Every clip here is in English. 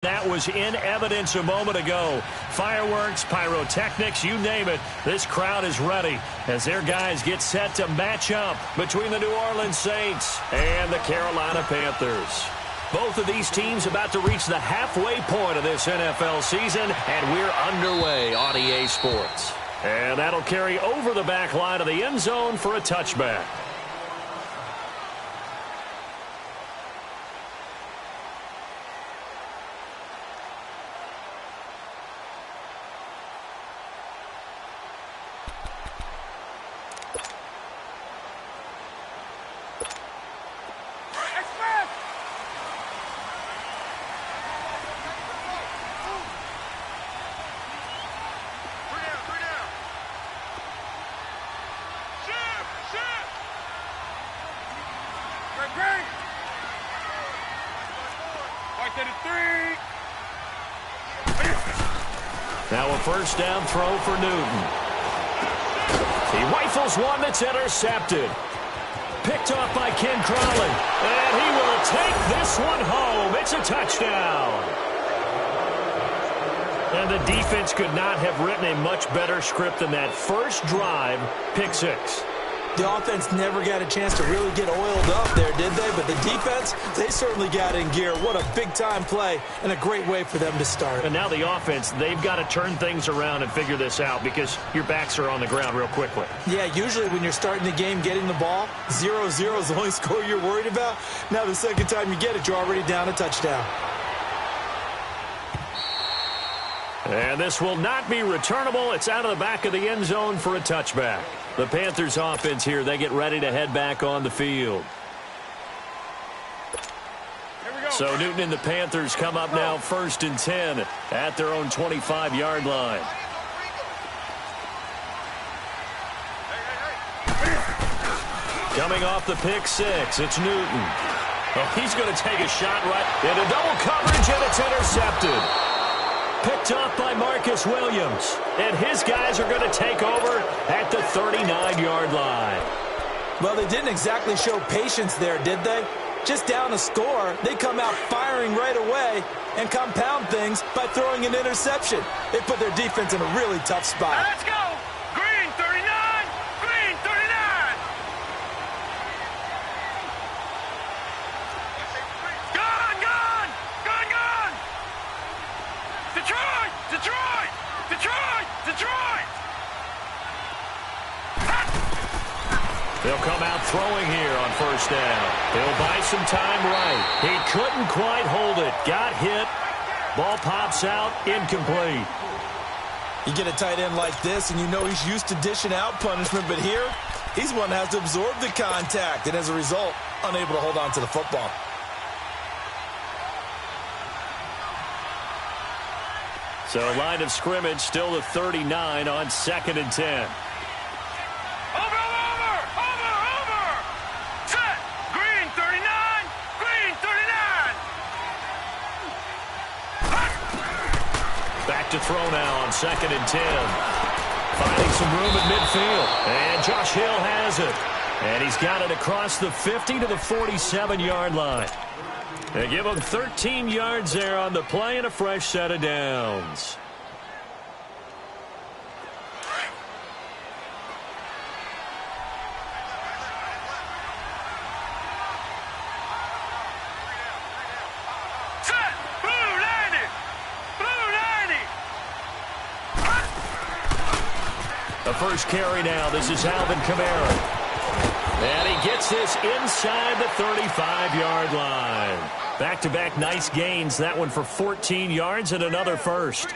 That was in evidence a moment ago. Fireworks, pyrotechnics, you name it. This crowd is ready as their guys get set to match up between the New Orleans Saints and the Carolina Panthers. Both of these teams about to reach the halfway point of this NFL season, and we're underway on EA Sports. And that'll carry over the back line of the end zone for a touchback. Now a first down throw for Newton. He rifles one that's intercepted. Picked off by Ken Crawley. And he will take this one home. It's a touchdown. And the defense could not have written a much better script than that first drive, pick six. The offense never got a chance to really get oiled up there, did they? But the defense, they certainly got in gear. What a big-time play and a great way for them to start. And now the offense, they've got to turn things around and figure this out because your backs are on the ground real quickly. Yeah, usually when you're starting the game, getting the ball, 0-0 is the only score you're worried about. Now the second time you get it, you're already down a touchdown. And this will not be returnable. It's out of the back of the end zone for a touchback. The Panthers offense here, they get ready to head back on the field. So Newton and the Panthers come up now 1st and 10 at their own 25-yard line. Coming off the pick six, it's Newton. Oh, he's going to take a shot right into double coverage, and it's intercepted. Picked off by Marcus Williams. And his guys are going to take over at the 39-yard line. Well, they didn't exactly show patience there, did they? Just down a score, they come out firing right away and compound things by throwing an interception. They put their defense in a really tough spot. Let's go! Green 39! Green 39! Gone! Gone! Gone! Gone! Detroit! Detroit! Detroit! Detroit! They'll come out throwing here on first down. He'll buy some time right. He couldn't quite hold it. Got hit. Ball pops out. Incomplete. You get a tight end like this, and you know he's used to dishing out punishment, but here, he's one that has to absorb the contact, and as a result, unable to hold on to the football. So line of scrimmage still the 39 on 2nd and 10. To throw now on 2nd and 10. Finding some room at midfield. And Josh Hill has it. And he's got it across the 50 to the 47-yard line. They give him 13 yards there on the play and a fresh set of downs. The first carry now. This is Alvin Kamara. And he gets this inside the 35-yard line. Back-to-back nice gains. That one for 14 yards and another first.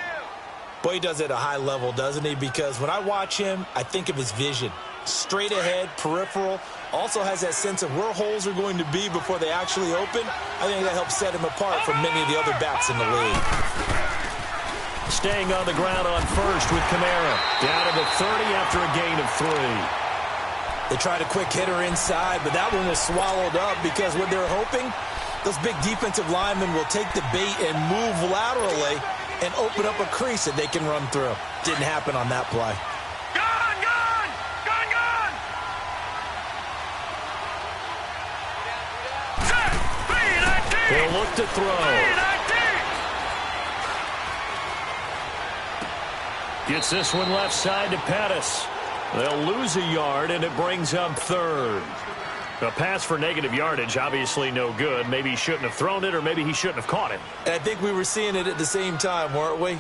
Boy, he does it at a high level, doesn't he? Because when I watch him, I think of his vision. Straight ahead, peripheral. Also has that sense of where holes are going to be before they actually open. I think that helps set him apart from many of the other backs in the league. Staying on the ground on first with Kamara. Down to the 30 after a gain of 3. They tried a quick hitter inside, but that one was swallowed up because what they're hoping, those big defensive linemen will take the bait and move laterally and open up a crease that they can run through. Didn't happen on that play. Gone! Gone! Gone! Gone! They'll look to throw. Gets this one left side to Pettis. They'll lose a yard, and it brings up third. A pass for negative yardage, obviously no good. Maybe he shouldn't have thrown it, or maybe he shouldn't have caught it. And I think we were seeing it at the same time, weren't we?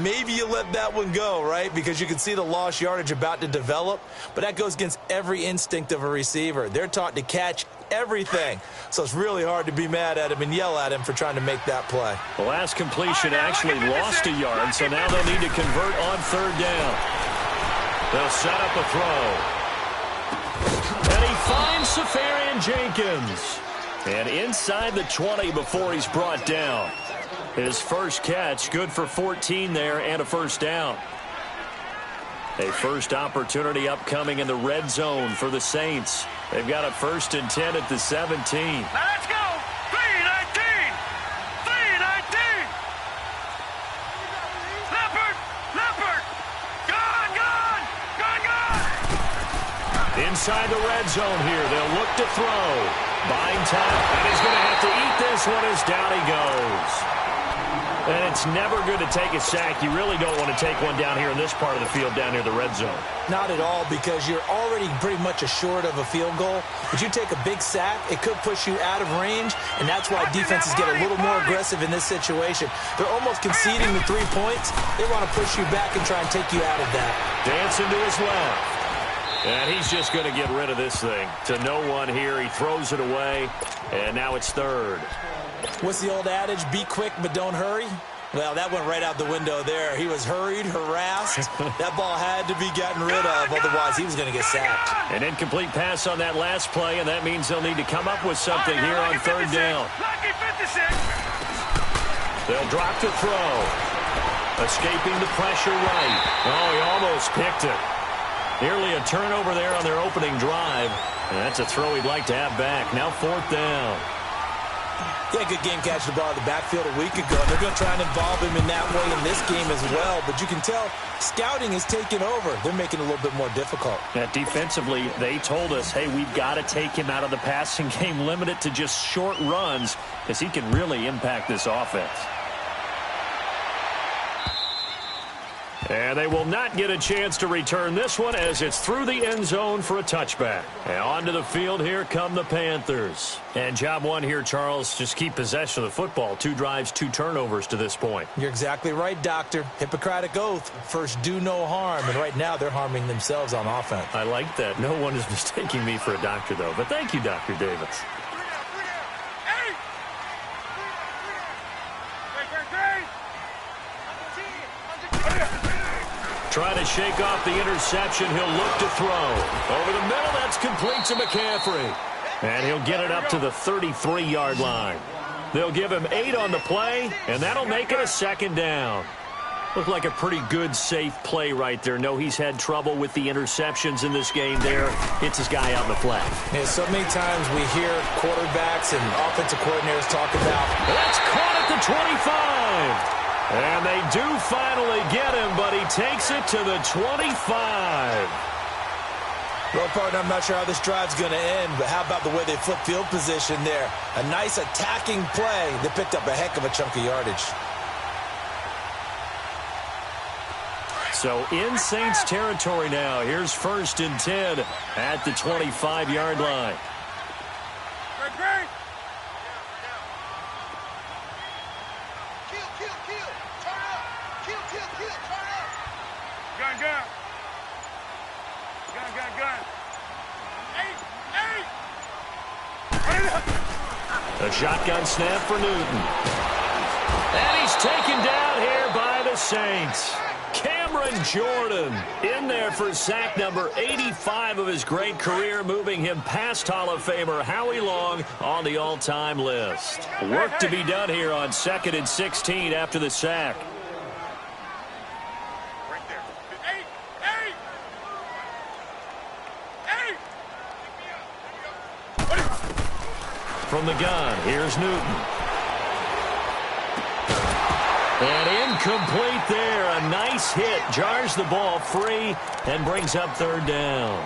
Maybe you let that one go, right? Because you can see the lost yardage about to develop. But that goes against every instinct of a receiver. They're taught to catch everything. So it's really hard to be mad at him and yell at him for trying to make that play. The last completion actually lost a yard, so now they'll need to convert on third down. They'll set up a throw. And he finds Safarian Jenkins. And inside the 20 before he's brought down. His first catch, good for 14 there and a first down. A first opportunity upcoming in the red zone for the Saints. They've got a 1st and 10 at the 17. Now let's go. 3-19. 3-19. Leopard. Leopard. Gone, gone. Gone, gone. Inside the red zone here. They'll look to throw. Buying time. And he's going to have to eat this one as down he goes. And it's never good to take a sack. You really don't want to take one down here in this part of the field down near the red zone. Not at all, because you're already pretty much assured of a field goal. But you take a big sack, it could push you out of range, and that's why defenses get a little more aggressive in this situation. They're almost conceding the 3 points. They want to push you back and try and take you out of that. Dancing to his left. And he's just going to get rid of this thing. To no one here. He throws it away, and now it's third. What's the old adage? Be quick, but don't hurry. Well, that went right out the window there. He was hurried, harassed. That ball had to be gotten rid of, otherwise he was going to get sacked. An incomplete pass on that last play, and that means they'll need to come up with something here on third down. They'll drop to throw. Escaping the pressure right. Oh, he almost picked it. Nearly a turnover there on their opening drive. And that's a throw he'd like to have back. Now 4th down. He had a good game catching the ball in the backfield a week ago, and they're going to try and involve him in that way in this game as well. But you can tell scouting is taking over. They're making it a little bit more difficult. Defensively, they told us, hey, we've got to take him out of the passing game, limit it to just short runs, because he can really impact this offense. And they will not get a chance to return this one as it's through the end zone for a touchback. And onto the field, here come the Panthers. And job one here, Charles, just keep possession of the football. 2 drives, 2 turnovers to this point. You're exactly right, Doctor. Hippocratic oath. First, do no harm. And right now, they're harming themselves on offense. I like that. No one is mistaking me for a doctor, though. But thank you, Dr. Davis. Trying to shake off the interception. He'll look to throw. Over the middle, that's complete to McCaffrey. And he'll get it up to the 33-yard line. They'll give him 8 on the play, and that'll make it a 2nd down. Looked like a pretty good, safe play right there. No, he's had trouble with the interceptions in this game there. Hits his guy out in the flat. Yeah, so many times we hear quarterbacks and offensive coordinators talk about, that's caught at the 25. And they do finally get him, but he takes it to the 25. Well, partner, I'm not sure how this drive's going to end, but how about the way they flip field position there? A nice attacking play. They picked up a heck of a chunk of yardage. So in Saints territory now. Here's 1st and 10 at the 25-yard line. A shotgun snap for Newton. And he's taken down here by the Saints. Cameron Jordan in there for sack number 85 of his great career, moving him past Hall of Famer Howie Long on the all-time list. Work to be done here on 2nd and 16 after the sack. From the gun, here's Newton. And incomplete there. A nice hit. Jars the ball free and brings up 3rd down.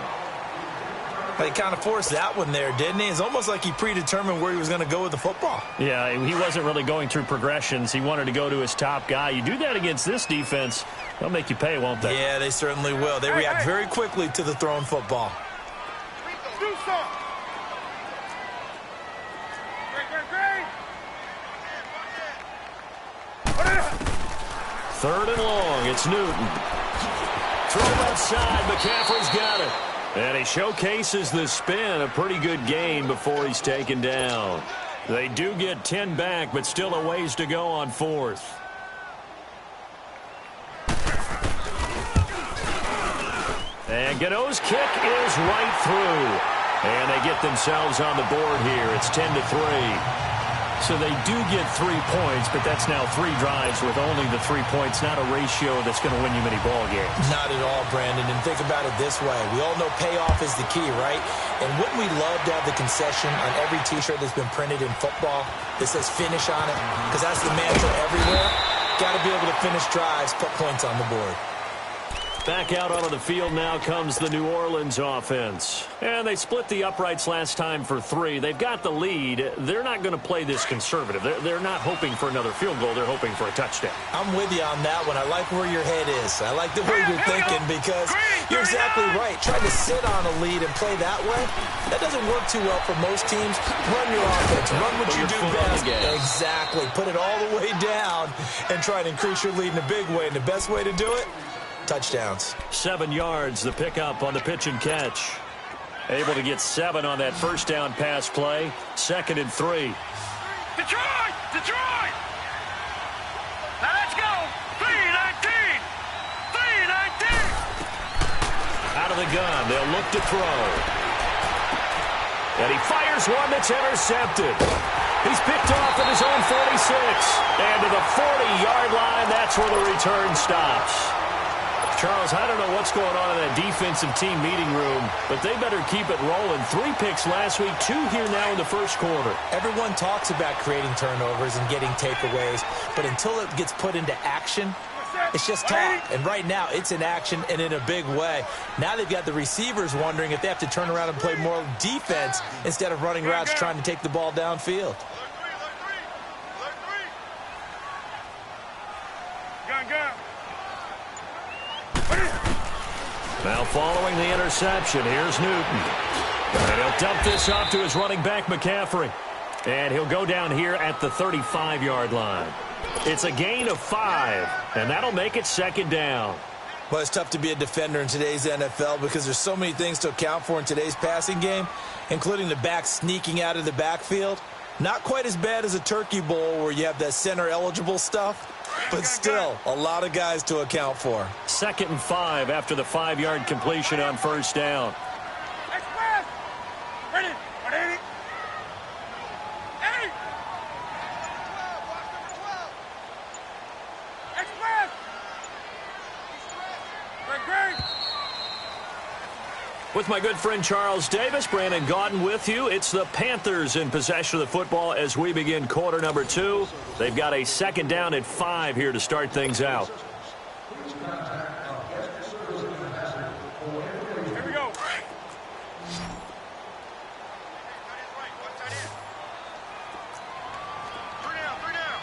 He kind of forced that one there, didn't he? It's almost like he predetermined where he was going to go with the football. Yeah, he wasn't really going through progressions. He wanted to go to his top guy. You do that against this defense, they'll make you pay, won't they? Yeah, they certainly will. They react very quickly to the thrown football. Do something. Third and long, it's Newton. Throw left side, McCaffrey's got it. And he showcases the spin, a pretty good gain before he's taken down. They do get 10 back, but still a ways to go on fourth. And Gano's kick is right through. And they get themselves on the board here. It's 10-3. So they do get 3 points, but that's now 3 drives with only the 3 points, not a ratio that's going to win you many ball games. Not at all, Brandon. And think about it this way. We all know payoff is the key, right? And wouldn't we love to have the concession on every T-shirt that's been printed in football that says finish on it? Because that's the mantra everywhere. Got to be able to finish drives, put points on the board. Back out onto the field now comes the New Orleans offense. And they split the uprights last time for 3. They've got the lead. They're not going to play this conservative. They're not hoping for another field goal. They're hoping for a touchdown. I'm with you on that one. I like where your head is. I like the way you're thinking because you're exactly right. Trying to sit on a lead and play that way, that doesn't work too well for most teams. Run your offense. Run what you do best. Exactly. Put it all the way down and try to increase your lead in a big way. And the best way to do it, touchdowns. 7 yards, the pickup on the pitch and catch. Able to get 7 on that first down pass play. 2nd and 3. Detroit! Detroit! Now let's go! 3-19! 3-19! Out of the gun, they'll look to throw. And he fires one that's intercepted. He's picked off at his own 46. And to the 40-yard line, that's where the return stops. Charles, I don't know what's going on in that defensive team meeting room, but they better keep it rolling. 3 picks last week, 2 here now in the first quarter. Everyone talks about creating turnovers and getting takeaways, but until it gets put into action, it's just talk. And right now, it's in action and in a big way. Now they've got the receivers wondering if they have to turn around and play more defense instead of running routes trying to take the ball downfield. Now following the interception, here's Newton. And he'll dump this off to his running back, McCaffrey. And he'll go down here at the 35-yard line. It's a gain of 5, and that'll make it 2nd down. Well, it's tough to be a defender in today's NFL because there's so many things to account for in today's passing game, including the back sneaking out of the backfield. Not quite as bad as a turkey bowl where you have that center-eligible stuff, but still a lot of guys to account for. 2nd and 5 after the 5-yard completion on first down. Express! Ready! Ready! Hey! Express! Great! With my good friend Charles Davis, Brandon Gaudin with you. It's the Panthers in possession of the football as we begin quarter number 2. They've got a 2nd down at 5 here to start things out. Here we go. Three down.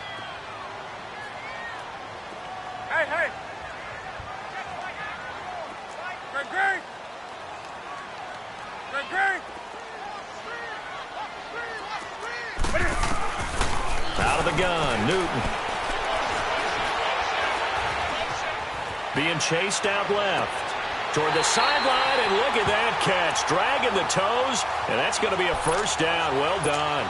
Hey. Great. Out of the gun, Newton. Being chased out left. Toward the sideline, and look at that catch. Dragging the toes, and that's going to be a first down. Well done.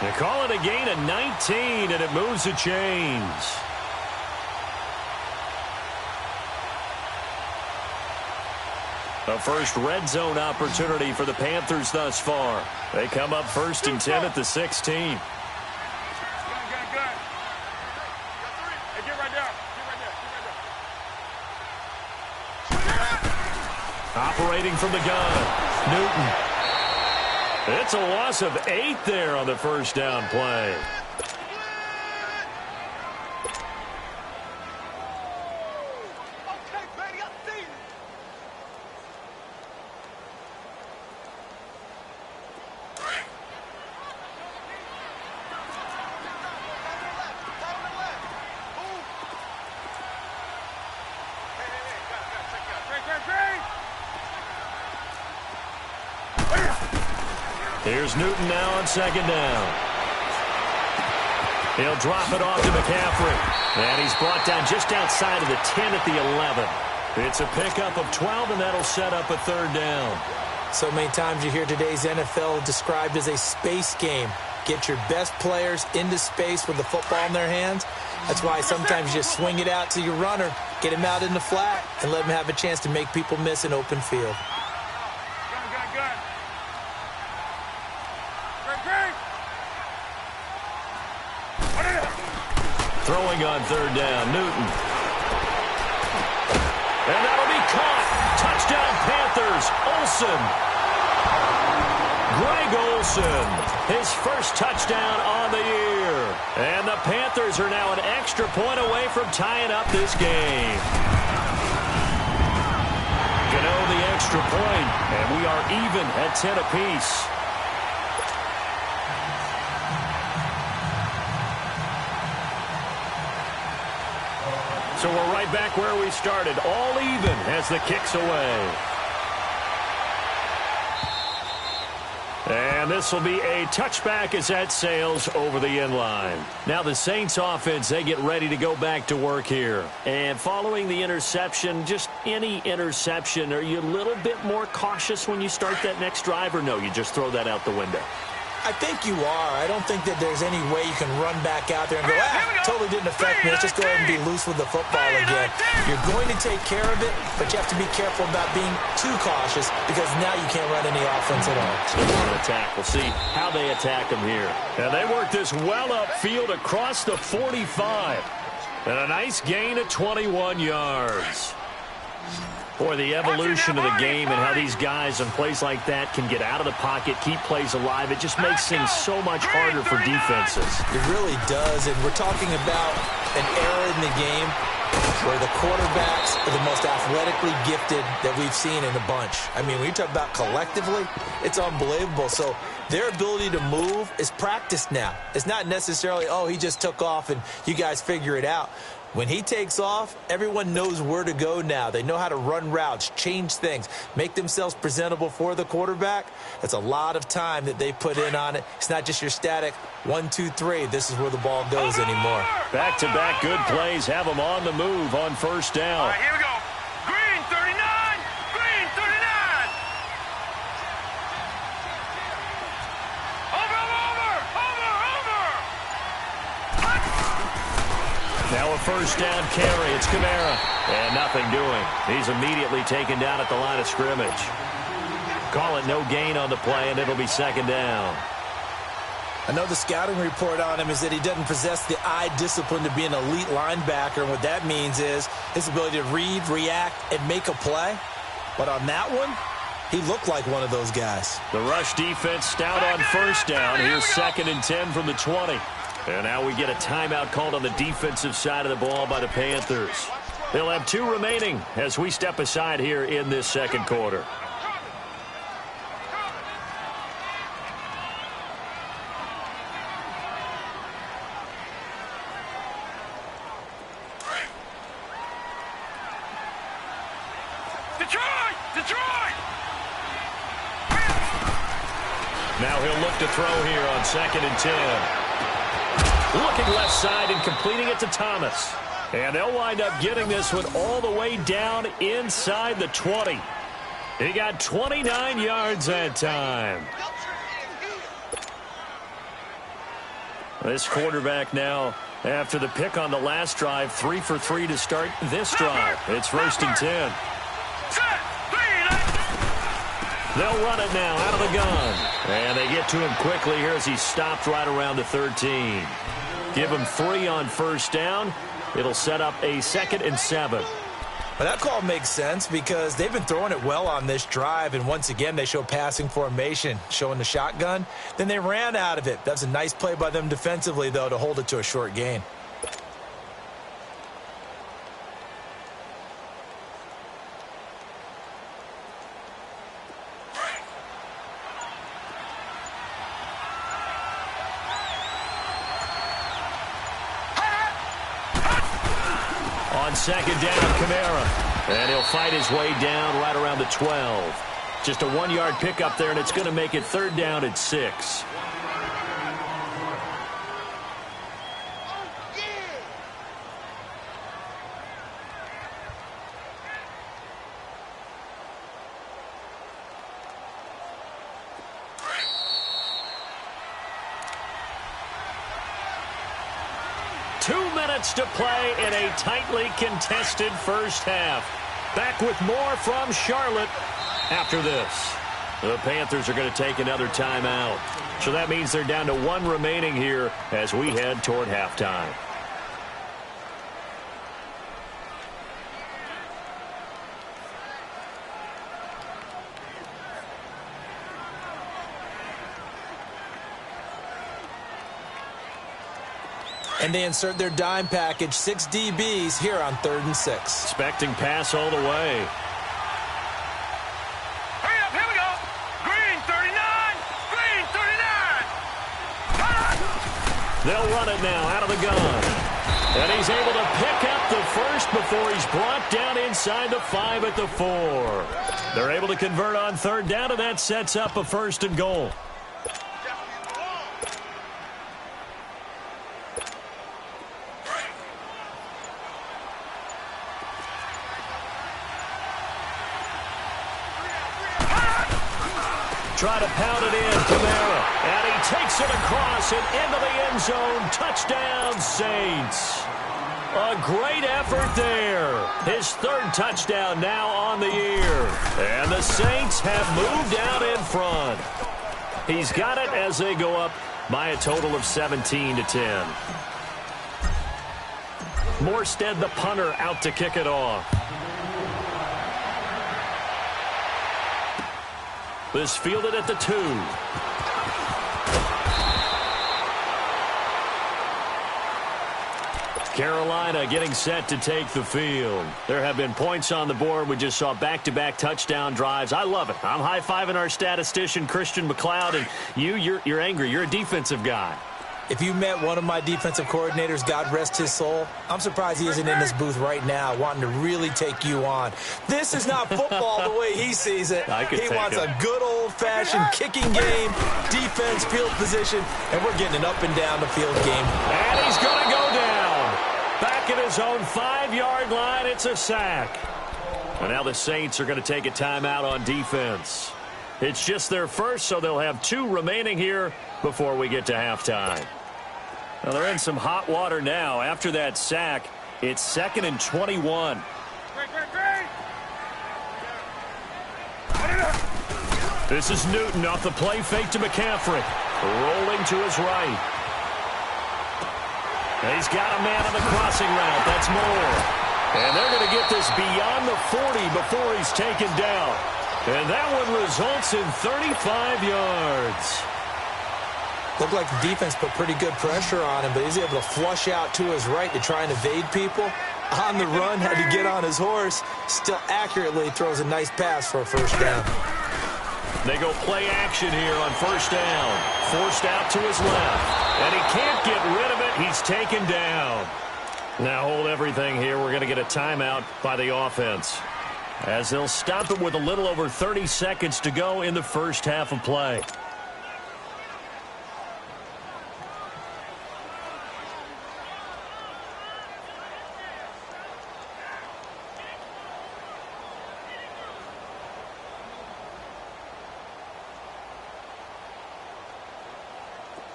They call it a gain of 19, and it moves the chains. A first red zone opportunity for the Panthers thus far. They come up 1st and 10 at the 16. Good. Hey, get right there. Operating from the gun, Newton. It's a loss of 8 there on the first down play. Here's Newton now on second down. He'll drop it off to McCaffrey. And he's brought down just outside of the 10 at the 11. It's a pickup of 12, and that'll set up a third down. So many times you hear today's NFL described as a space game. Get your best players into space with the football in their hands. That's why sometimes you just swing it out to your runner, get him out in the flat, and let him have a chance to make people miss an open field. Throwing on third down, Newton. And that'll be caught. Touchdown, Panthers. Olsen. Greg Olsen, his first touchdown on the year. And the Panthers are now an extra point away from tying up this game. Gano the extra point, and we are even at 10 apiece. So we're right back where we started, all even as the kick's away. And this will be a touchback as that sails over the end line. Now the Saints offense, they get ready to go back to work here. And following the interception, just any interception, are you a little bit more cautious when you start that next drive, or no, you just throw that out the window? I think you are. I don't think that there's any way you can run back out there and go, totally didn't affect me. Let's just go ahead and be loose with the football again. You're going to take care of it, but you have to be careful about being too cautious because now you can't run any offense at all. So they want to attack. We'll see how they attack them here. And they work this well upfield across the 45. And a nice gain of 21 yards. Boy, the evolution of the game and how these guys in plays like that can get out of the pocket, keep plays alive, it just makes things so much harder for defenses. It really does, and we're talking about an era in the game where the quarterbacks are the most athletically gifted that we've seen in a bunch. I mean, when you talk about collectively, it's unbelievable. So their ability to move is practiced now. It's not necessarily, oh, he just took off and you guys figure it out. When he takes off, everyone knows where to go now. They know how to run routes, change things, make themselves presentable for the quarterback. That's a lot of time that they put in on it. It's not just your static 1, 2, 3. This is where the ball goes anymore. Back-to-back good plays have them on the move on first down. All right, here we go. Green 39. Green 39. Now a first down carry. It's Kamara. And nothing doing. He's immediately taken down at the line of scrimmage. Call it no gain on the play, and it'll be second down. I know the scouting report on him is that he doesn't possess the eye discipline to be an elite linebacker. And what that means is his ability to read, react, and make a play. But on that one, he looked like one of those guys. The rush defense stout on first down. Here's 2nd and 10 from the 20. And now we get a timeout called on the defensive side of the ball by the Panthers. They'll have 2 remaining as we step aside here in this second quarter. Detroit! Now he'll look to throw here on 2nd and 10. Looking left side and completing it to Thomas. And they'll wind up getting this one all the way down inside the 20. He got 29 yards that time. This quarterback now, after the pick on the last drive, 3 for 3 to start this drive. It's 1st and 10. They'll run it now out of the gun. And they get to him quickly here as he stopped right around the 13. Give him 3 on first down. It'll set up a 2nd and 7. Well, that call makes sense because they've been throwing it well on this drive, and once again they show passing formation, showing the shotgun. Then they ran out of it. That's a nice play by them defensively, though, to hold it to a short gain. On 2nd down, Kamara. And he'll fight his way down right around the 12. Just a 1-yard pickup there, and it's going to make it 3rd down and 6. To play in a tightly contested first half. Back with more from Charlotte after this. The Panthers are going to take another timeout. So that means they're down to 1 remaining here as we head toward halftime. And they insert their dime package, 6 DBs here on 3rd and 6. Expecting pass all the way. Hurry up, here we go. Green 39, green 39. They'll run it now out of the gun. And he's able to pick up the first before he's brought down inside the 5 at the 4. They're able to convert on 3rd down, and that sets up a 1st and goal. Try to pound it in, Kamara. And he takes it across and into the end zone. Touchdown, Saints. A great effort there. His 3rd touchdown now on the year. And the Saints have moved out in front. He's got it as they go up by a total of 17-10. Morstead, the punter, out to kick it off. This fielded at the 2. Carolina getting set to take the field. There have been points on the board. We just saw back-to-back touchdown drives. I love it. I'm high-fiving our statistician, Christian McLeod, and you're angry. You're a defensive guy. If you met one of my defensive coordinators, God rest his soul, I'm surprised he isn't in this booth right now wanting to really take you on. This is not football the way he sees it. He wants a good old-fashioned kicking game, defense, field position, and we're getting an up-and-down-the-field game. And he's going to go down. Back at his own 5-yard line, it's a sack. And now the Saints are going to take a timeout on defense. It's just their first, so they'll have 2 remaining here before we get to halftime. Well, they're in some hot water now. After that sack, it's 2nd and 21. This is Newton off the play fake to McCaffrey. Rolling to his right. And he's got a man on the crossing route. That's Moore. And they're going to get this beyond the 40 before he's taken down. And that one results in 35 yards. Looked like the defense put pretty good pressure on him, but he's able to flush out to his right to try and evade people. On the run, had to get on his horse. Still accurately throws a nice pass for a 1st down. They go play action here on 1st down. Forced out to his left. And he can't get rid of it. He's taken down. Now hold everything here. We're going to get a timeout by the offense, as they'll stop it with a little over 30 seconds to go in the first half of play.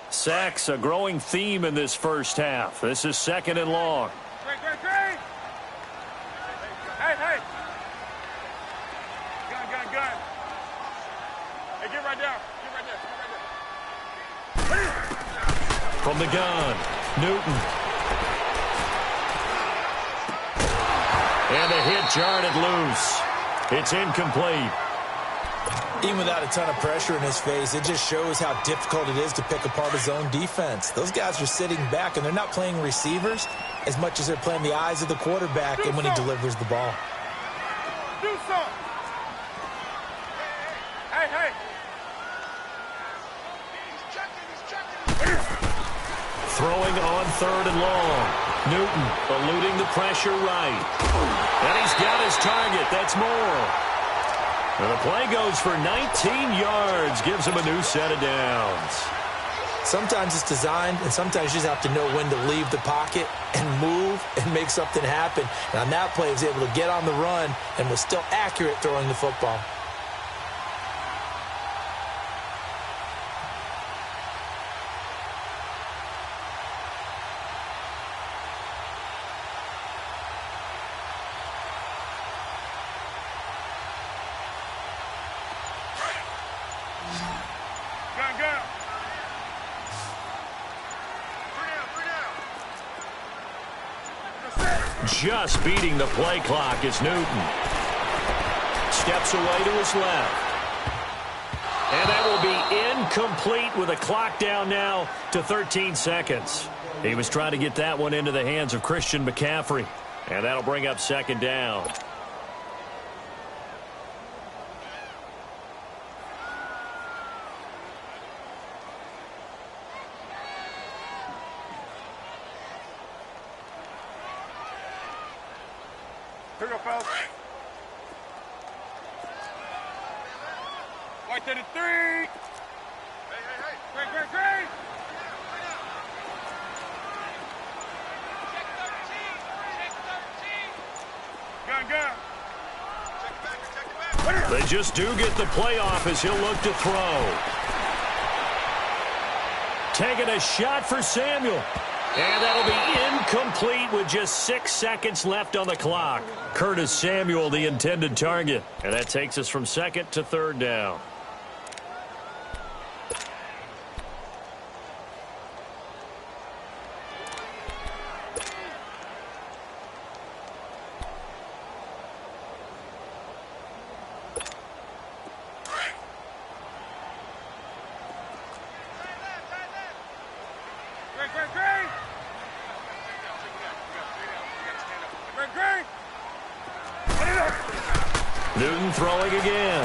Sacks, a growing theme in this first half. This is 2nd and long. Great. Hey. Gun. Hey, get right there. From the gun, Newton. And the hit jarred it loose. It's incomplete. Even without a ton of pressure in his face, it just shows how difficult it is to pick apart his own defense. Those guys are sitting back, and they're not playing receivers as much as they're playing the eyes of the quarterback and when he delivers the ball. Do something. Hey. Throwing on 3rd and long. Newton eluding the pressure right. And he's got his target. That's Moore. And the play goes for 19 yards, gives him a new set of downs. Sometimes it's designed, and sometimes you just have to know when to leave the pocket and move and make something happen. And on that play, he was able to get on the run and was still accurate throwing the football. Just beating the play clock is Newton. Steps away to his left. And that will be incomplete with a clock down now to 13 seconds. He was trying to get that one into the hands of Christian McCaffrey. And that'll bring up second down. Here we go, fellas. White to the 3. Hey. Great. Gun. Check it back. They just do get the playoff as he'll look to throw. Taking a shot for Samuel. And that'll be incomplete with just 6 seconds left on the clock. Curtis Samuel, the intended target. And that takes us from second to third down. Newton throwing again.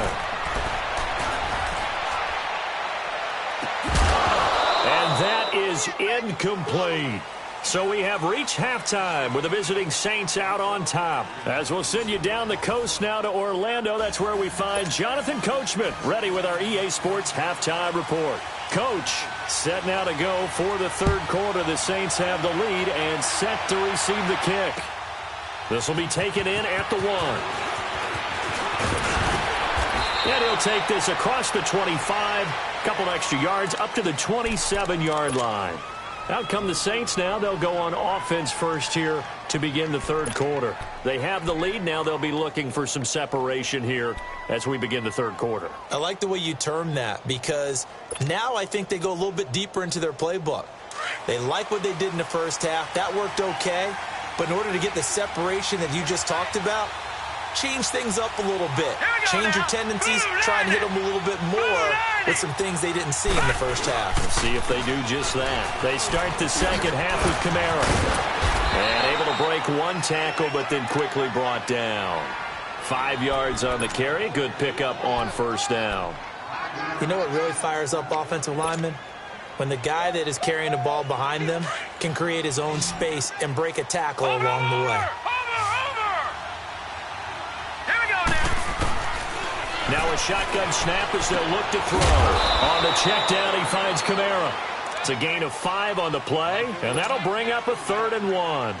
And that is incomplete. So we have reached halftime with the visiting Saints out on top. As we'll send you down the coast now to Orlando, that's where we find Jonathan Coachman ready with our EA Sports halftime report. Coach, set now to go for the third quarter. The Saints have the lead and set to receive the kick. This will be taken in at the 1. And he'll take this across the 25, couple extra yards up to the 27-yard line. Out come the Saints now. They'll go on offense first here to begin the third quarter. They have the lead. Now they'll be looking for some separation here as we begin the third quarter. I like the way you term that because now I think they go a little bit deeper into their playbook. They like what they did in the first half. That worked okay. But in order to get the separation that you just talked about, change things up a little bit. Change your tendencies, try and hit them a little bit more with some things they didn't see in the first half. We'll see if they do just that. They start the second half with Kamara. And able to break one tackle, but then quickly brought down. 5 yards on the carry. Good pickup on first down. You know what really fires up offensive linemen? When the guy that is carrying the ball behind them can create his own space and break a tackle along the way. Now a shotgun snap as they'll look to throw. On the check down, he finds Kamara. It's a gain of 5 on the play, and that'll bring up a 3rd and 1.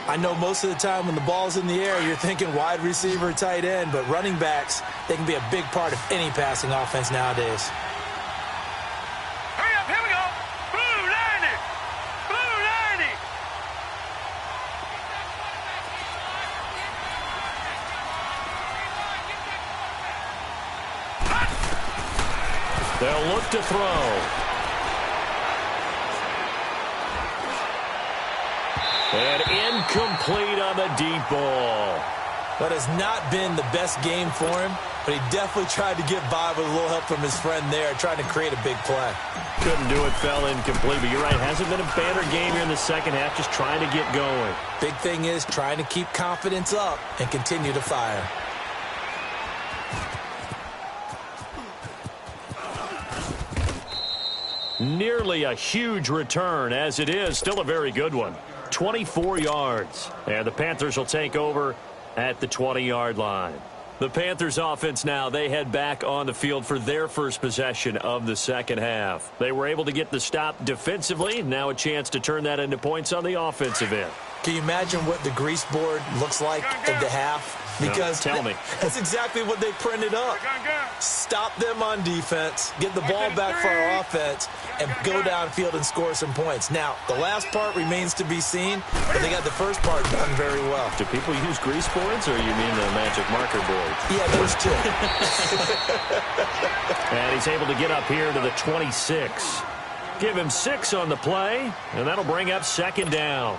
I know most of the time when the ball's in the air, you're thinking wide receiver, tight end, but running backs, they can be a big part of any passing offense nowadays. Hurry up, here we go. Blue 90. Blue 90. They'll look to throw. And incomplete on the deep ball. That has not been the best game for him, but he definitely tried to get by with a little help from his friend there, trying to create a big play. Couldn't do it, fell incomplete, but you're right, hasn't been a banner game here in the second half, just trying to get going. Big thing is trying to keep confidence up and continue to fire. Nearly a huge return, as it is, still a very good one. 24 yards. And the Panthers will take over at the 20-yard line. The Panthers offense now, they head back on the field for their first possession of the second half. They were able to get the stop defensively. Now a chance to turn that into points on the offensive end. Can you imagine what the grease board looks like at the half? Because tell me. That's exactly what they printed up. Stop them on defense, get the ball back for our offense, and go downfield and score some points. Now, the last part remains to be seen, but they got the first part done very well. Do people use grease boards, or you mean the magic marker board? Yeah, those two. And he's able to get up here to the 26. Give him 6 on the play, and that'll bring up second down.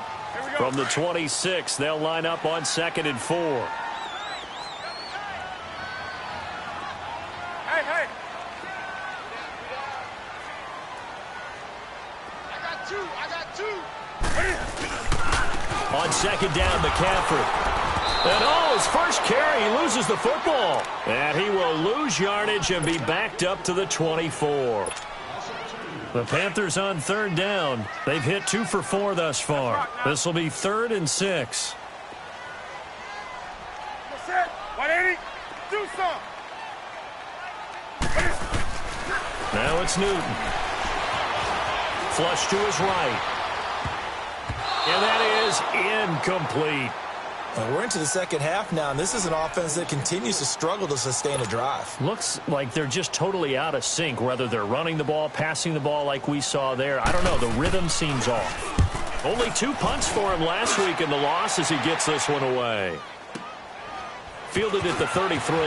From the 26, they'll line up on 2nd and 4. Hey. I got two. On 2nd down, McCaffrey. And his first carry, he loses the football. And he will lose yardage and be backed up to the 24. The Panthers on 3rd down. They've hit 2 for 4 thus far. This will be 3rd and 6. 180. Do some. Now it's Newton. Flush to his right. And that is incomplete. And we're into the second half now, and this is an offense that continues to struggle to sustain a drive. Looks like they're just totally out of sync, whether they're running the ball, passing the ball like we saw there. I don't know. The rhythm seems off. Only 2 punts for him last week in the loss as he gets this one away. Fielded at the 33.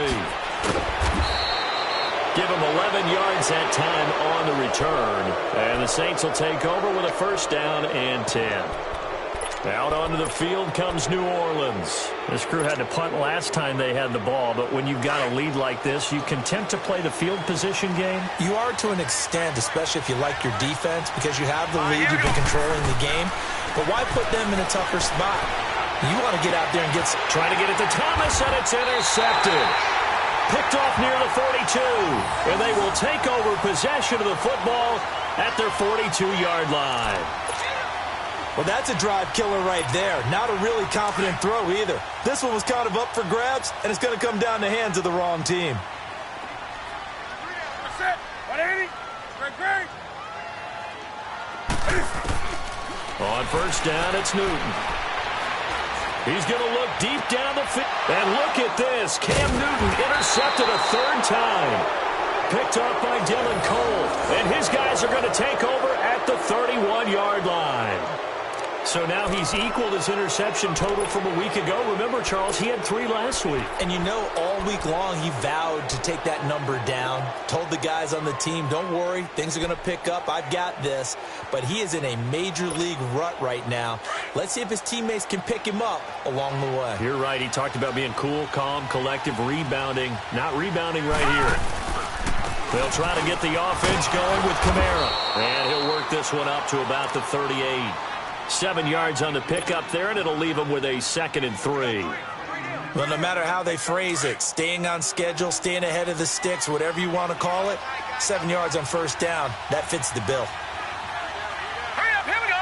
Give him 11 yards that time on the return. And the Saints will take over with a 1st down and 10. Out onto the field comes New Orleans. This crew had to punt last time they had the ball, but when you've got a lead like this, you content to play the field position game? You are to an extent, especially if you like your defense, because you have the lead, you've been controlling the game. But why put them in a tougher spot? You want to get out there and get... Trying to get it to Thomas, and it's intercepted. Picked off near the 42, and they will take over possession of the football at their 42-yard line. Well, that's a drive killer right there. Not a really confident throw either. This one was kind of up for grabs, and it's going to come down the hands of the wrong team. 180. Great. On 1st down, it's Newton. He's going to look deep down the field. And look at this. Cam Newton intercepted a 3rd time. Picked off by Dylan Cole. And his guys are going to take over at the 31-yard line. So now he's equaled his interception total from a week ago. Remember, Charles, he had 3 last week. And you know, all week long he vowed to take that number down. Told the guys on the team, don't worry, things are going to pick up. I've got this. But he is in a major league rut right now. Let's see if his teammates can pick him up along the way. You're right. He talked about being cool, calm, collective, rebounding. Not rebounding right here. They'll try to get the offense going with Kamara. And he'll work this one up to about the 38. 7 yards on the pickup there, and it'll leave them with a 2nd and 3. Well, no matter how they phrase it, staying on schedule, staying ahead of the sticks, whatever you want to call it, 7 yards on 1st down, that fits the bill. Hurry up, here we go.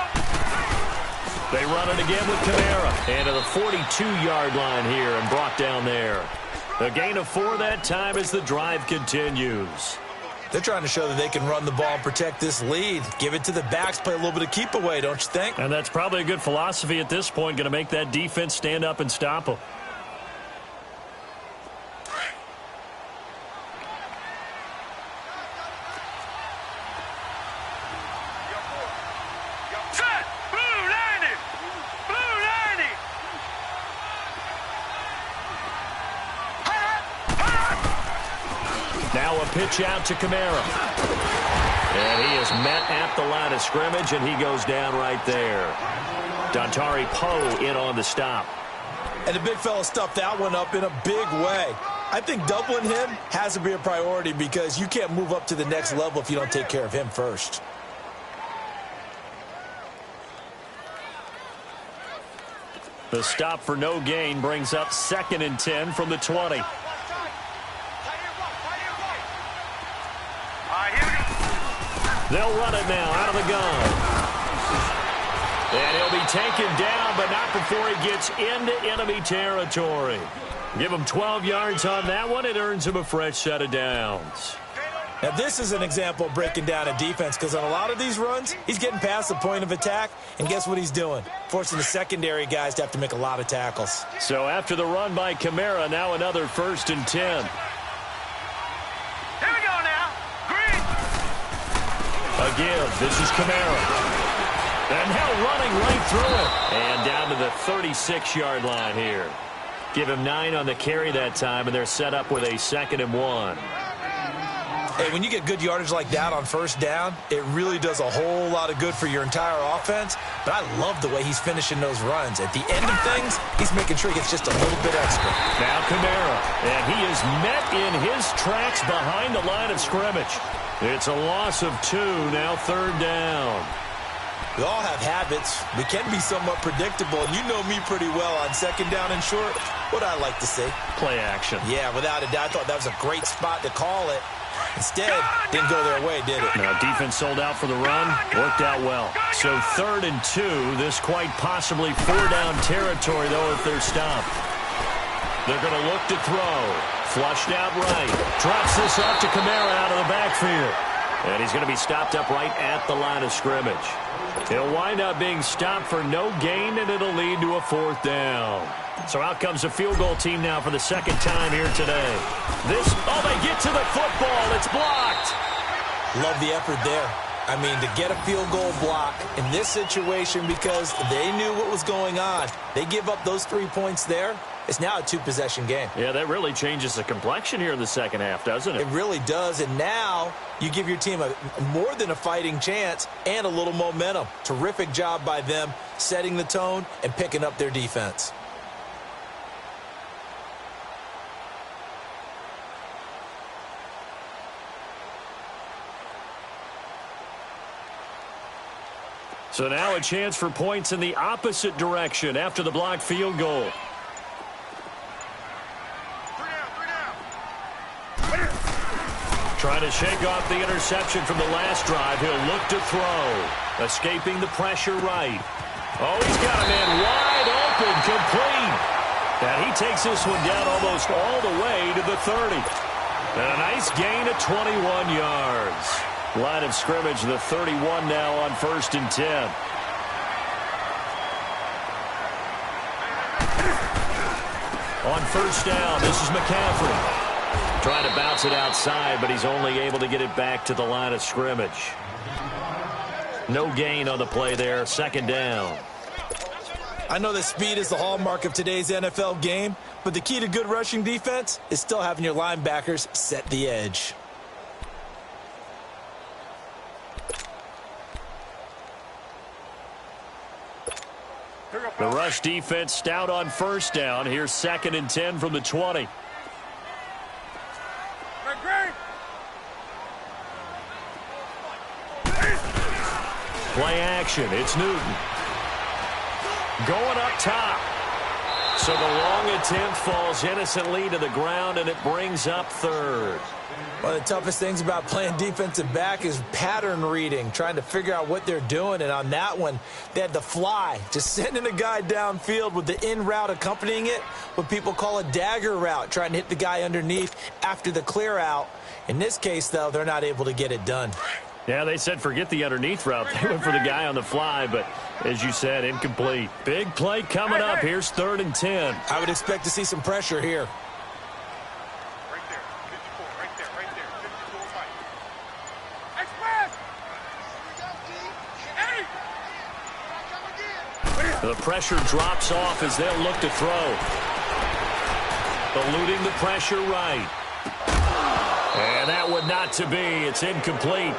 They run it again with Kamara. And to the 42-yard line here and brought down there. A gain of 4 that time as the drive continues. They're trying to show that they can run the ball and protect this lead. Give it to the backs, play a little bit of keep away, don't you think? And that's probably a good philosophy at this point, going to make that defense stand up and stop them. Set. Blue 90. Blue 90. Now a pitch out to Kamara. And he is met at the line of scrimmage, and he goes down right there. Dontari Poe in on the stop. And the big fella stuffed that one up in a big way. I think doubling him has to be a priority because you can't move up to the next level if you don't take care of him first. The stop for no gain brings up 2nd and 10 from the 20. They'll run it now out of the gun. And he'll be taken down, but not before he gets into enemy territory. Give him 12 yards on that one. It earns him a fresh set of downs. Now, this is an example of breaking down a defense, because on a lot of these runs, he's getting past the point of attack, and guess what he's doing? Forcing the secondary guys to have to make a lot of tackles. So after the run by Kamara, now another 1st and 10. Here we go now. Green. Again, this is Kamara. And now running right through it. And down to the 36-yard line here. Give him 9 on the carry that time, and they're set up with a 2nd and 1. Hey, when you get good yardage like that on 1st down, it really does a whole lot of good for your entire offense. But I love the way he's finishing those runs. At the end of things, he's making sure he gets just a little bit extra. Now Kamara, and he is met in his tracks behind the line of scrimmage. It's a loss of 2, now 3rd down. We all have habits. We can be somewhat predictable, and you know me pretty well on 2nd down and short. What I like to say? Play action. Yeah, without a doubt. I thought that was a great spot to call it. Instead, didn't go their way, did it? Now, defense sold out for the run. Worked out well. So 3rd and 2. This quite possibly 4-down territory, though, if they're stopped. They're going to look to throw. Flushed out right. Drops this off to Kamara out of the backfield. And he's going to be stopped up right at the line of scrimmage. He'll wind up being stopped for no gain, and it'll lead to a 4th down. So out comes a field goal team now for the 2nd time here today. They get to the football. It's blocked. Love the effort there. I mean, to get a field goal block in this situation because they knew what was going on. They give up those 3 points there. It's now a 2-possession game. Yeah, that really changes the complexion here in the 2nd half, doesn't it? It really does, and now you give your team more than a fighting chance and a little momentum. Terrific job by them setting the tone and picking up their defense. So now a chance for points in the opposite direction after the blocked field goal. Trying to shake off the interception from the last drive. He'll look to throw. Escaping the pressure right. Oh, he's got a man wide open, complete. And he takes this one down almost all the way to the 30. And a nice gain of 21 yards. Line of scrimmage, the 31 now on 1st and 10. On 1st down, this is McCaffrey. Trying to bounce it outside, but he's only able to get it back to the line of scrimmage. No gain on the play there, 2nd down. I know that speed is the hallmark of today's NFL game, but the key to good rushing defense is still having your linebackers set the edge. The rush defense stout on 1st down. Here's 2nd and 10 from the 20. Play action. It's Newton. Going up top. So the long attempt falls innocently to the ground, and it brings up 3rd. One of the toughest things about playing defensive back is pattern reading, trying to figure out what they're doing. And on that one, they had to fly, just sending a guy downfield with the in route accompanying it, what people call a dagger route, trying to hit the guy underneath after the clear out. In this case, though, they're not able to get it done. Yeah, they said forget the underneath route. They went for the guy on the fly, but as you said, incomplete. Big play coming up. Here's 3rd and 10. I would expect to see some pressure here. Right there. 54. Right there. 54 fight. Express! The pressure drops off as they'll look to throw. Eluding the pressure right. And that would not to be. It's incomplete.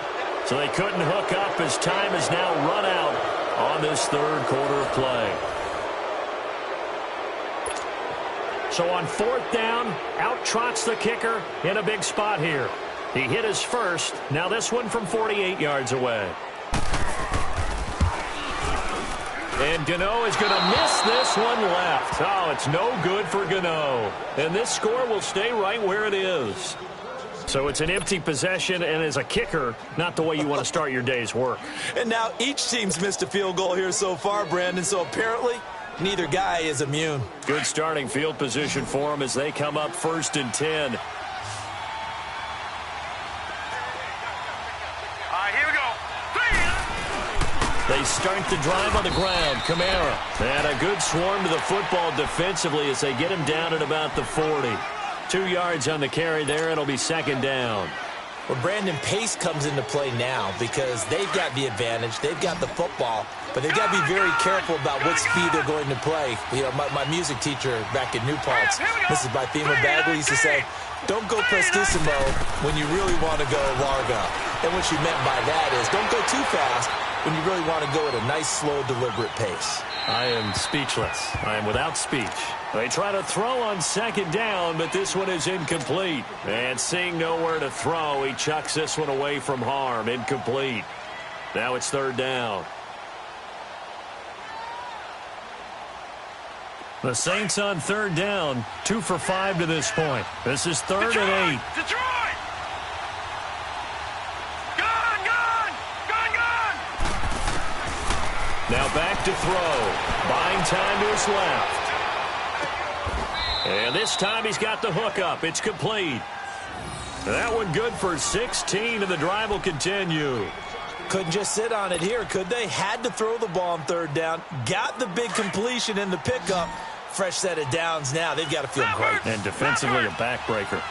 So they couldn't hook up as time has now run out on this 3rd quarter of play. So on 4th down, out trots the kicker in a big spot here. He hit his first. Now this one from 48 yards away. And Gano is going to miss this one left. Oh, it's no good for Gano. And this score will stay right where it is. So it's an empty possession, and as a kicker, not the way you want to start your day's work. And now each team's missed a field goal here so far, Brandon, so apparently neither guy is immune. Good starting field position for them as they come up 1st and 10. All right, here we go. They start the drive on the ground. Kamara. And a good swarm to the football defensively as they get him down at about the 40. 2 yards on the carry there. It'll be 2nd down. Well, Brandon, pace comes into play now because they've got the advantage. They've got the football, but they've got to be very careful about what speed they're going to play. You know, my music teacher back in New Paltz, Mrs. Bythema Bagley, used to say, don't go prestissimo when you really want to go largo. And what she meant by that is don't go too fast when you really want to go at a nice, slow, deliberate pace. I am speechless. I am without speech. They try to throw on 2nd down, but this one is incomplete. And seeing nowhere to throw, he chucks this one away from harm. Incomplete. Now it's 3rd down. The Saints on 3rd down, 2 for 5 to this point. This is 3rd and 8. Detroit! Now back to throw. Buying time to his left. And this time he's got the hook up. It's complete. That one good for 16, and the drive will continue. Couldn't just sit on it here, could they? Had to throw the ball on 3rd down. Got the big completion in the pickup. Fresh set of downs now. They've got to feel great. And defensively a backbreaker.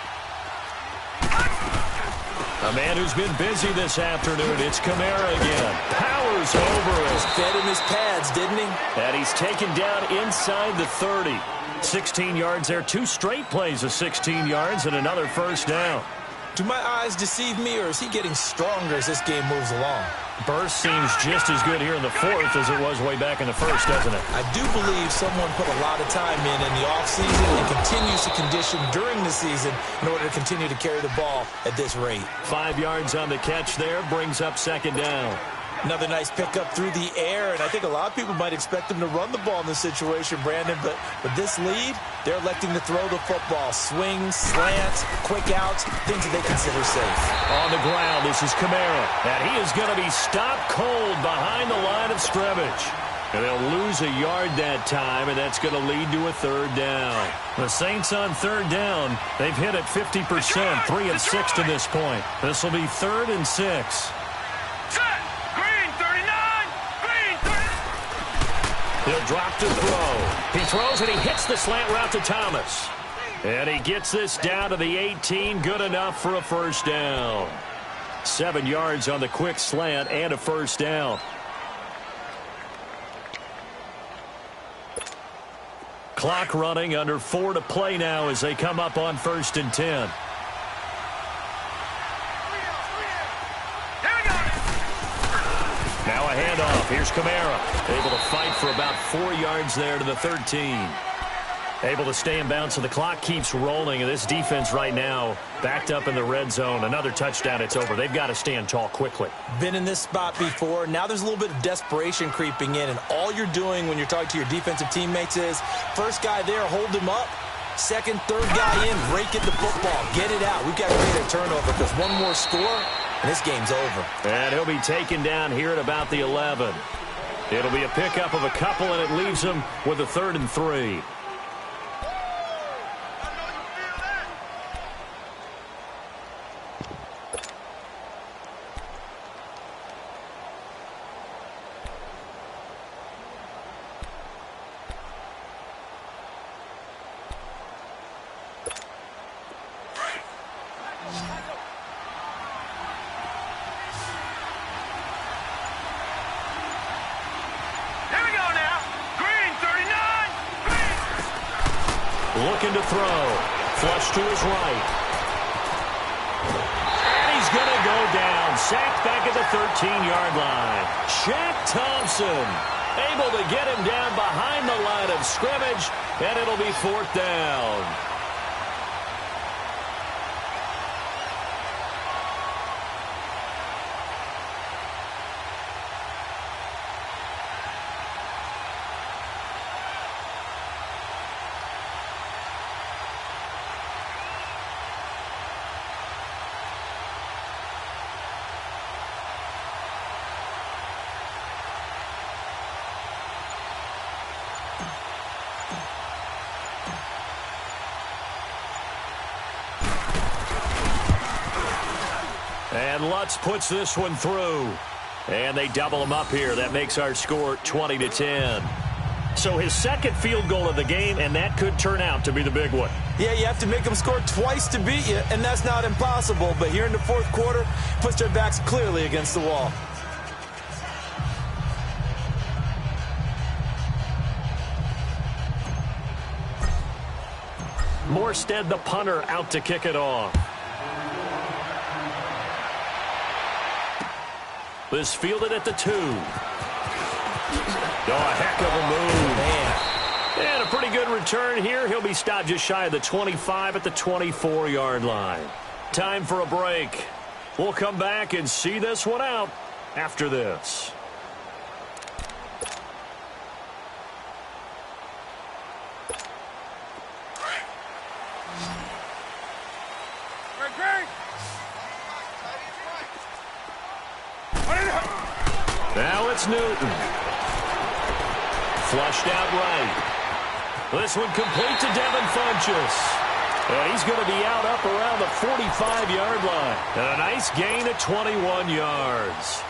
A man who's been busy this afternoon. It's Kamara again. Powers over Just fed him his pads, didn't he? And he's taken down inside the 30. 16 yards there. 2 straight plays of 16 yards and another 1st down. Do my eyes deceive me, or is he getting stronger as this game moves along? Burst seems just as good here in the 4th as it was way back in the 1st, doesn't it? I do believe someone put a lot of time in the offseason and continues to condition during the season in order to continue to carry the ball at this rate. 5 yards on the catch there, brings up 2nd down. Another nice pickup through the air, and I think a lot of people might expect them to run the ball in this situation, Brandon, but with this lead, they're electing to throw the football. Swings, slants, quick outs, things that they consider safe. On the ground, this is Kamara, and he is going to be stopped cold behind the line of scrimmage. And they'll lose a yard that time, and that's going to lead to a 3rd down. The Saints on 3rd down, they've hit it 50%, 3 of 6 to this point. This will be 3rd and 6. He'll drop to throw. He throws and he hits the slant route to Thomas. And he gets this down to the 18. Good enough for a 1st down. 7 yards on the quick slant and a 1st down. Clock running, under 4 to play now as they come up on 1st and 10. Now a handoff. Here's Kamara. Able to fight for about 4 yards there to the 13. Able to stay in bounds, so the clock keeps rolling. And this defense right now backed up in the red zone. Another touchdown, it's over. They've got to stand tall quickly. Been in this spot before. Now there's a little bit of desperation creeping in. And all you're doing when you're talking to your defensive teammates is, first guy there, hold him up. Second, third guy in, rake at the football. Get it out. We've got to create a turnover because one more score, and this game's over. And he'll be taken down here at about the 11. It'll be a pickup of a couple, and it leaves him with a 3rd and 3. Looking to throw. Flush to his right. And he's going to go down. Sacked back at the 13-yard line. Shaq Thompson able to get him down behind the line of scrimmage, and it'll be 4th down. And Lutz puts this one through. And they double him up here. That makes our score 20-10. So his second field goal of the game, and that could turn out to be the big one. Yeah, you have to make them score twice to beat you, and that's not impossible. But here in the fourth quarter, puts their backs clearly against the wall. Morstead, the punter, out to kick it off. This fielded at the 2. Oh, a heck of a move. Man. And a pretty good return here. He'll be stopped just shy of the 25 at the 24-yard line. Time for a break. We'll come back and see this one out after this. Now it's Newton. Flushed out right. This one complete to Devin Funchess. And he's going to be out up around the 45-yard line. And a nice gain at 21 yards.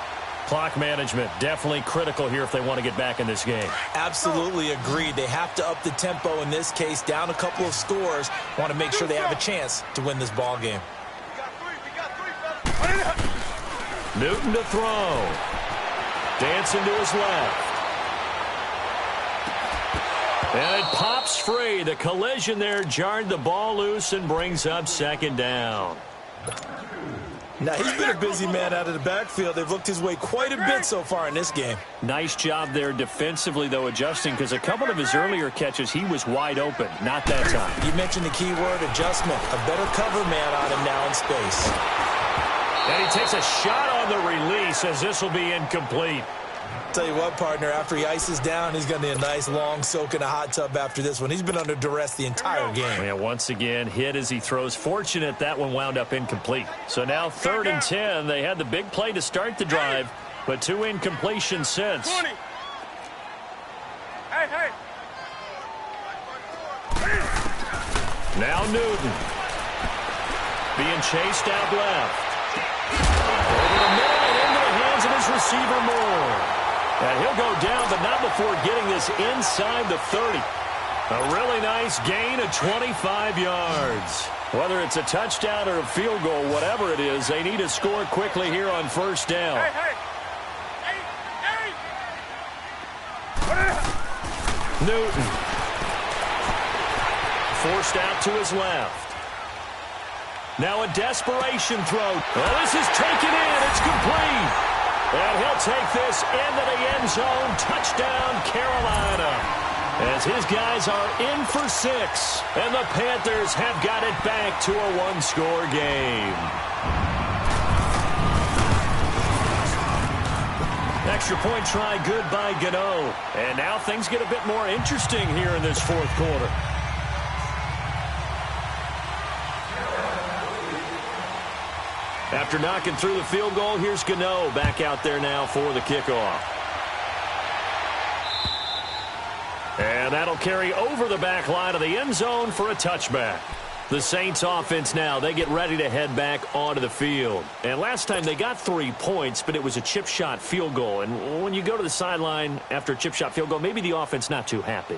Clock management definitely critical here if they want to get back in this game. Absolutely agreed. They have to up the tempo in this case, down a couple of scores. Want to make sure they have a chance to win this ball game. Newton to throw. Dancing to his left. And it pops free. The collision there jarred the ball loose and brings up second down. Now, he's been a busy man out of the backfield. They've looked his way quite a bit so far in this game. Nice job there defensively, though, adjusting, because a couple of his earlier catches, he was wide open. Not that time. You mentioned the key word, adjustment. A better cover man on him now in space. And he takes a shot on the release as this will be incomplete. Tell you what, partner, after he ices down, he's going to need a nice long soak in a hot tub after this one. He's been under duress the entire game. Yeah, once again, hit as he throws. Fortunate that one wound up incomplete. So now 3rd and 10. They had the big play to start the drive, but 2 incompletions since. Now Newton. Being chased out left. Over the middle and into the hands of his receiver Moore. And he'll go down, but not before getting this inside the 30. A really nice gain of 25 yards. Whether it's a touchdown or a field goal, whatever it is, they need to score quickly here on first down. Newton. Forced out to his left. Now a desperation throw. Oh, this is taken in. It's complete. And he'll take this into the end zone. Touchdown, Carolina. As his guys are in for 6. And the Panthers have got it back to a one-score game. Extra point try good by Gano. And now things get a bit more interesting here in this fourth quarter. After knocking through the field goal, here's Gano back out there now for the kickoff. And that'll carry over the back line of the end zone for a touchback. The Saints offense now, they get ready to head back onto the field. And last time they got 3 points, but it was a chip shot field goal. And when you go to the sideline after a chip shot field goal, maybe the offense not too happy.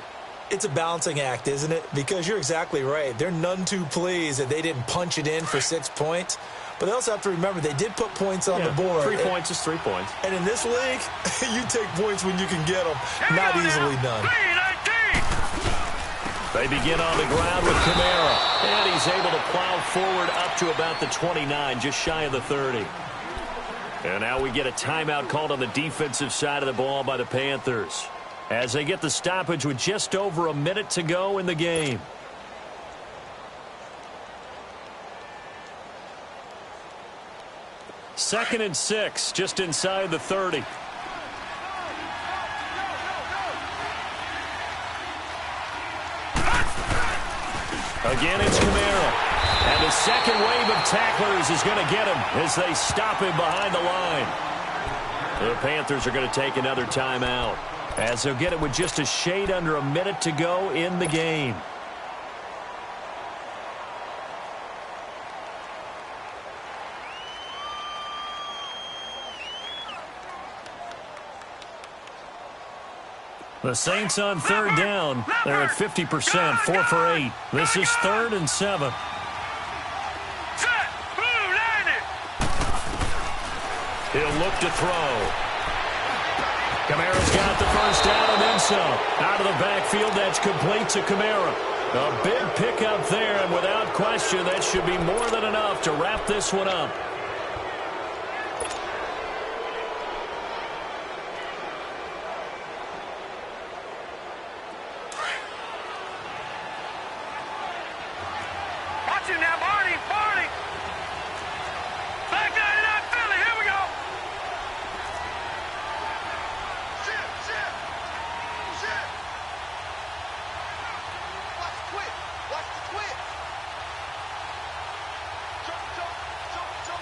It's a balancing act, isn't it? Because you're exactly right. They're none too pleased that they didn't punch it in for 6 points. But they also have to remember they did put points on the board. 3 points is 3 points. And in this league, you take points when you can get them. Not easily done. They begin on the ground with Kamara. And he's able to plow forward up to about the 29, just shy of the 30. And now we get a timeout called on the defensive side of the ball by the Panthers, as they get the stoppage with just over a minute to go in the game. Second and 6, just inside the 30. Again, it's Kamara. And the second wave of tacklers is going to get him as they stop him behind the line. The Panthers are going to take another timeout, as they'll get it with just a shade under a minute to go in the game. The Saints on third down. They're at 50%, 4 for 8. This is 3rd and 7. He'll look to throw. Kamara's got the first down and then some. Out of the backfield, that's complete to Kamara. A big pickup there, and without question, that should be more than enough to wrap this one up. Watch him now, Barney, Barney. Back down in that Philly, here we go. Shit, shit, shit. Watch the twist, watch the twist. Jump, jump, jump, jump.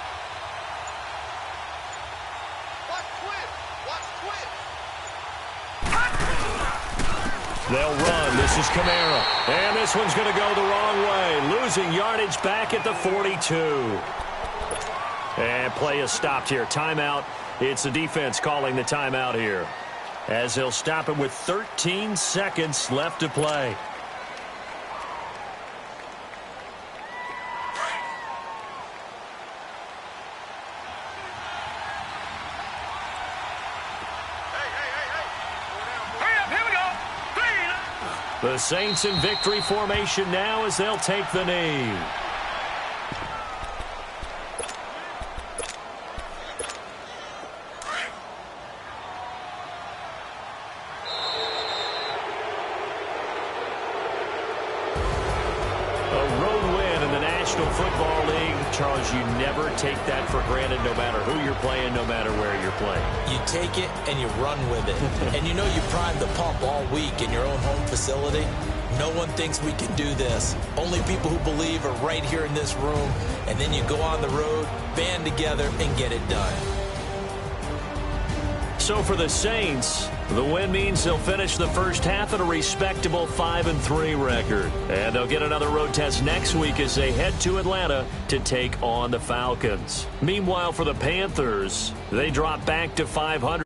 Watch the twist, watch the twist. They'll run. This is Kamara. And this one's going to go the wrong way. Losing yardage back at the 42. And play is stopped here. Timeout. It's the defense calling the timeout here, as they'll stop it with 13 seconds left to play. The Saints in victory formation now as they'll take the knee. A road win in the National Football League. Charles, you never take that for granted no matter who you're playing, no matter where you're playing. You take it and you run with it. And you know you primed the pump all week in your own home facility. No one thinks we can do this. Only people who believe are right here in this room. And then you go on the road, band together, and get it done. So for the Saints, the win means they'll finish the first half at a respectable 5-3 record. And they'll get another road test next week as they head to Atlanta to take on the Falcons. Meanwhile, for the Panthers, they drop back to 500.